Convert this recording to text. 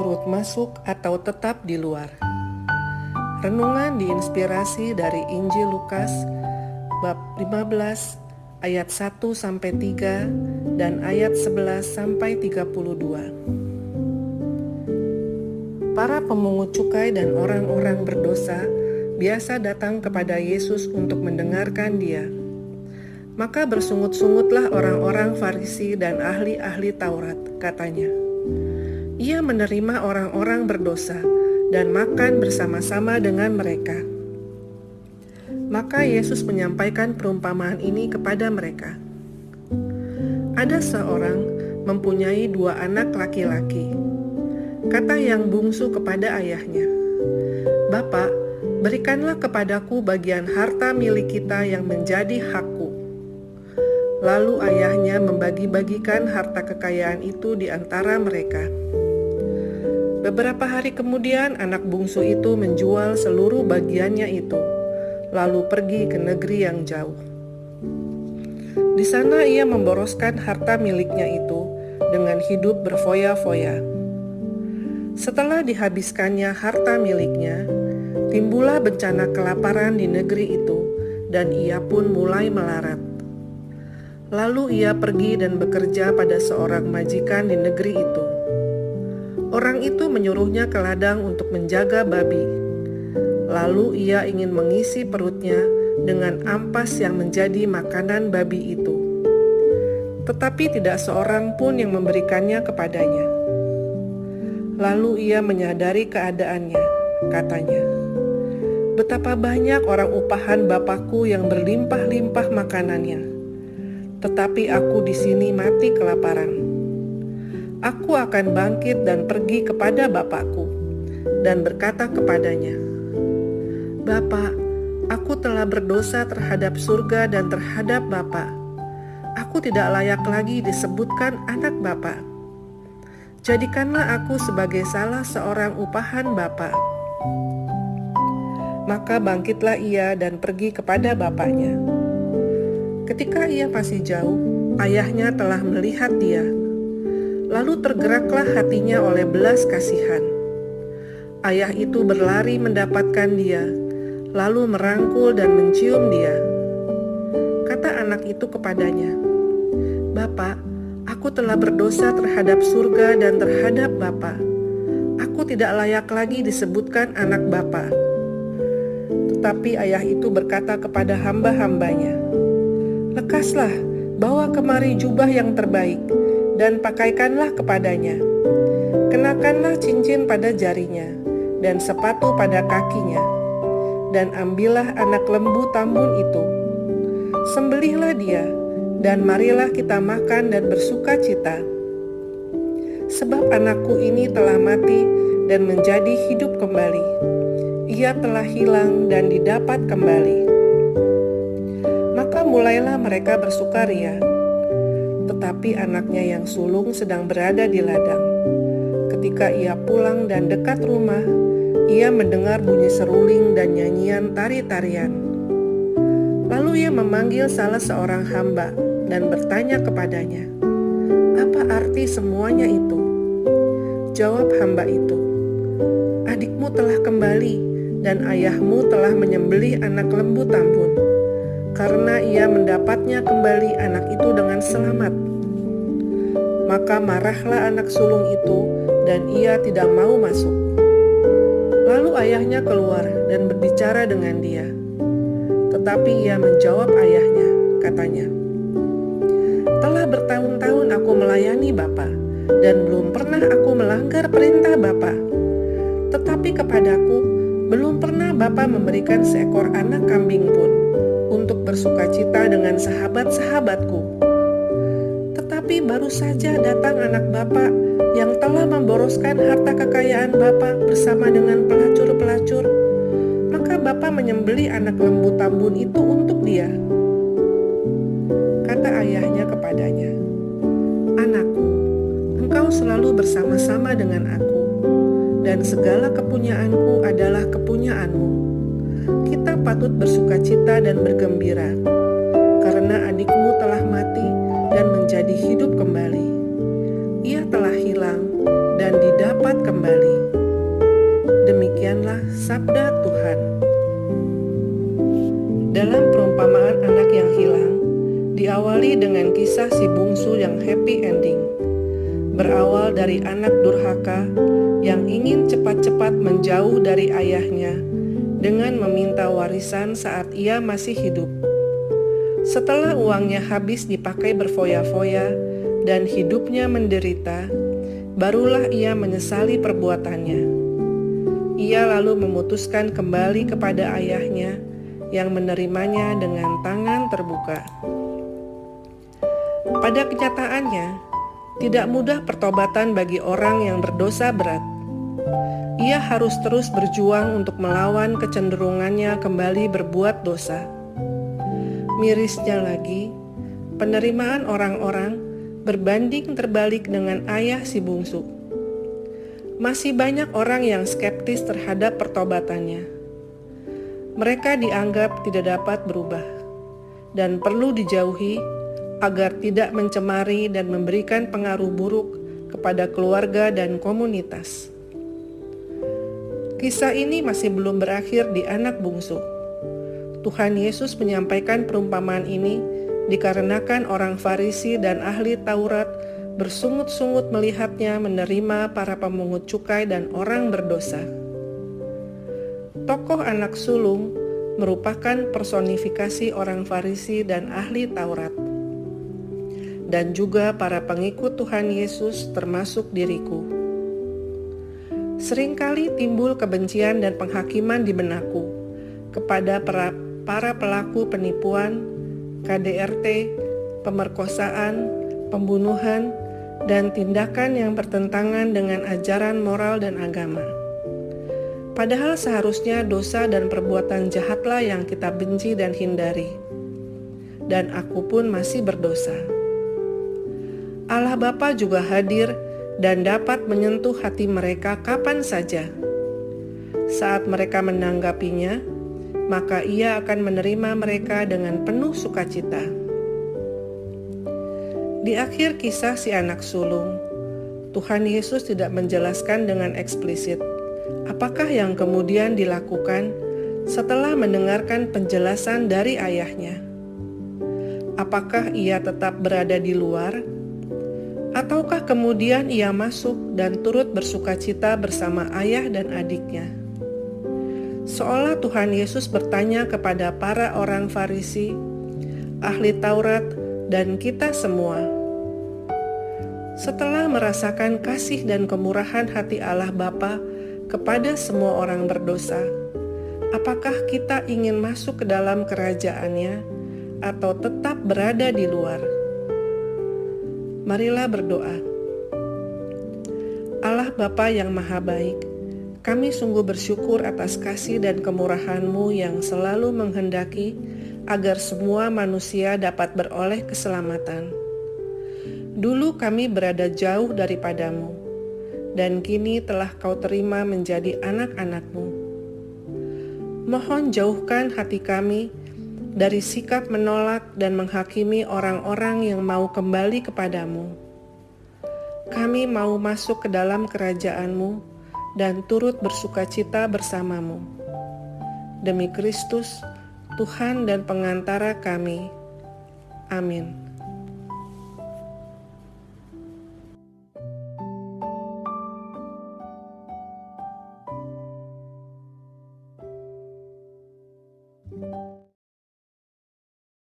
turut masuk atau tetap di luar. Renungan diinspirasi dari Injil Lukas bab 15 ayat 1-3 dan ayat 11-32. Para pemungut cukai dan orang-orang berdosa biasa datang kepada Yesus untuk mendengarkan Dia. Maka bersungut-sungutlah orang-orang Farisi dan ahli-ahli Taurat, katanya. Ia menerima orang-orang berdosa dan makan bersama-sama dengan mereka. Maka Yesus menyampaikan perumpamaan ini kepada mereka. Ada seorang mempunyai 2 anak laki-laki. Kata yang bungsu kepada ayahnya, "Bapak, berikanlah kepadaku bagian harta milik kita yang menjadi hakku." Lalu ayahnya membagi-bagikan harta kekayaan itu di antara mereka. Beberapa hari kemudian anak bungsu itu menjual seluruh bagiannya itu, lalu pergi ke negeri yang jauh. Di sana ia memboroskan harta miliknya itu dengan hidup berfoya-foya. Setelah dihabiskannya harta miliknya, timbullah bencana kelaparan di negeri itu, dan ia pun mulai melarat. Lalu ia pergi dan bekerja pada seorang majikan di negeri itu. Orang itu menyuruhnya ke ladang untuk menjaga babi. Lalu ia ingin mengisi perutnya dengan ampas yang menjadi makanan babi itu. Tetapi tidak seorang pun yang memberikannya kepadanya. Lalu ia menyadari keadaannya, katanya, "Betapa banyak orang upahan Bapakku yang berlimpah-limpah makanannya, tetapi aku di sini mati kelaparan. Aku akan bangkit dan pergi kepada Bapakku dan berkata kepadanya, 'Bapa, aku telah berdosa terhadap surga dan terhadap Bapa. Aku tidak layak lagi disebutkan anak Bapa. Jadikanlah aku sebagai salah seorang upahan Bapa.' Maka bangkitlah ia dan pergi kepada bapaknya. Ketika ia masih jauh, ayahnya telah melihat dia. Lalu tergeraklah hatinya oleh belas kasihan. Ayah itu berlari mendapatkan dia, lalu merangkul dan mencium dia. Kata anak itu kepadanya, 'Bapak, aku telah berdosa terhadap surga dan terhadap Bapa. Aku tidak layak lagi disebutkan anak Bapa.' Tetapi ayah itu berkata kepada hamba-hambanya, 'Lekaslah, bawa kemari jubah yang terbaik, dan pakaikanlah kepadanya. Kenakanlah cincin pada jarinya, dan sepatu pada kakinya, dan ambillah anak lembu tambun itu. Sembelihlah dia, dan marilah kita makan dan bersuka cita. Sebab anakku ini telah mati dan menjadi hidup kembali. Ia telah hilang dan didapat kembali.' Maka mulailah mereka bersukaria. Tetapi anaknya yang sulung sedang berada di ladang. Ketika ia pulang dan dekat rumah, ia mendengar bunyi seruling dan nyanyian tari-tarian. Lalu ia memanggil salah seorang hamba dan bertanya kepadanya, 'Apa arti semuanya itu?' Jawab hamba itu, 'Adikmu telah kembali, dan ayahmu telah menyembelih anak lembu tambun, karena ia mendapatnya kembali anak itu dengan selamat.' Maka marahlah anak sulung itu, dan ia tidak mau masuk. Lalu ayahnya keluar dan berbicara dengan dia. Tetapi ia menjawab ayahnya, katanya, 'Telah bertahun-tahun aku melayani Bapa, dan belum pernah aku melanggar perintah Bapa. Tetapi kepadaku belum pernah Bapa memberikan seekor anak kambing pun untuk bersukacita dengan sahabat-sahabatku. Tetapi baru saja datang anak Bapa yang telah memboroskan harta kekayaan Bapa bersama dengan pelacur-pelacur. Maka Bapa menyembelih anak lembu tambun itu untuk dia.' Kata ayahnya kepadanya, 'Anakku, engkau selalu bersama-sama dengan aku, dan segala kepunyaanku adalah kepunyaanmu. Kita patut bersukacita dan bergembira, karena adikmu telah mati dan menjadi hidup kembali. Ia telah hilang dan didapat kembali.' Demikianlah sabda Tuhan. Dalam perumpamaan anak yang hilang, diawali dengan kisah si bungsu yang happy ending. Berawal dari anak durhaka yang ingin cepat-cepat menjauh dari ayahnya dengan meminta warisan saat ia masih hidup. Setelah uangnya habis dipakai berfoya-foya dan hidupnya menderita, barulah ia menyesali perbuatannya. Ia lalu memutuskan kembali kepada ayahnya yang menerimanya dengan tangan terbuka. Pada kenyataannya, tidak mudah pertobatan bagi orang yang berdosa berat. Ia harus terus berjuang untuk melawan kecenderungannya kembali berbuat dosa. Mirisnya lagi, penerimaan orang-orang berbanding terbalik dengan ayah si bungsu. Masih banyak orang yang skeptis terhadap pertobatannya. Mereka dianggap tidak dapat berubah dan perlu dijauhi agar tidak mencemari dan memberikan pengaruh buruk kepada keluarga dan komunitas. Kisah ini masih belum berakhir di anak bungsu. Tuhan Yesus menyampaikan perumpamaan ini dikarenakan orang Farisi dan ahli Taurat bersungut-sungut melihatnya menerima para pemungut cukai dan orang berdosa. Tokoh anak sulung merupakan personifikasi orang Farisi dan ahli Taurat, dan juga para pengikut Tuhan Yesus termasuk diriku. Seringkali timbul kebencian dan penghakiman di benakku kepada para pelaku penipuan, KDRT, pemerkosaan, pembunuhan, dan tindakan yang bertentangan dengan ajaran moral dan agama. Padahal seharusnya dosa dan perbuatan jahatlah yang kita benci dan hindari. Dan aku pun masih berdosa. Allah Bapa juga hadir dan dapat menyentuh hati mereka kapan saja. Saat mereka menanggapinya, maka Ia akan menerima mereka dengan penuh sukacita. Di akhir kisah si anak sulung, Tuhan Yesus tidak menjelaskan dengan eksplisit apakah yang kemudian dilakukan setelah mendengarkan penjelasan dari ayahnya. Apakah ia tetap berada di luar? Ataukah kemudian ia masuk dan turut bersukacita bersama ayah dan adiknya? Seolah Tuhan Yesus bertanya kepada para orang Farisi, ahli Taurat, dan kita semua. Setelah merasakan kasih dan kemurahan hati Allah Bapa kepada semua orang berdosa, apakah kita ingin masuk ke dalam kerajaan-Nya atau tetap berada di luar? Marilah berdoa. Allah Bapa yang Maha Baik, kami sungguh bersyukur atas kasih dan kemurahan-Mu yang selalu menghendaki agar semua manusia dapat beroleh keselamatan. Dulu kami berada jauh daripada-Mu, dan kini telah Kau terima menjadi anak-anak-Mu. Mohon jauhkan hati kami dari sikap menolak dan menghakimi orang-orang yang mau kembali kepadamu. Kami mau masuk ke dalam kerajaan-Mu dan turut bersukacita bersamamu. Demi Kristus, Tuhan dan pengantara kami. Amin.